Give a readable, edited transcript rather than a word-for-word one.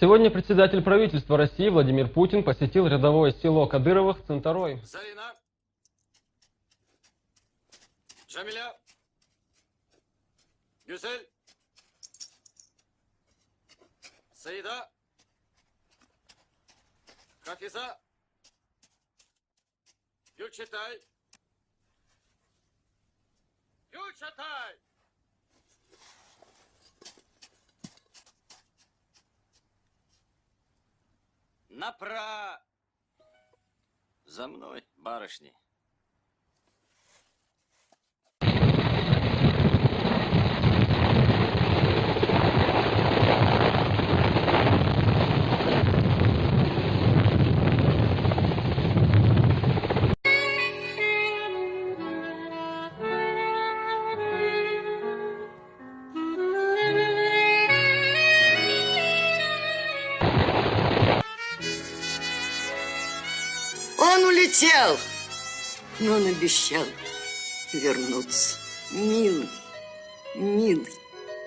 Сегодня председатель правительства России Владимир Путин посетил рядовое село Кадыровых Цинторой. Зарина. Джамиля. Гюзель. Саида. Хафиза. Гюльчатай. Гюльчатай. За мной, барышни. Он улетел, но он обещал вернуться. Милый, милый.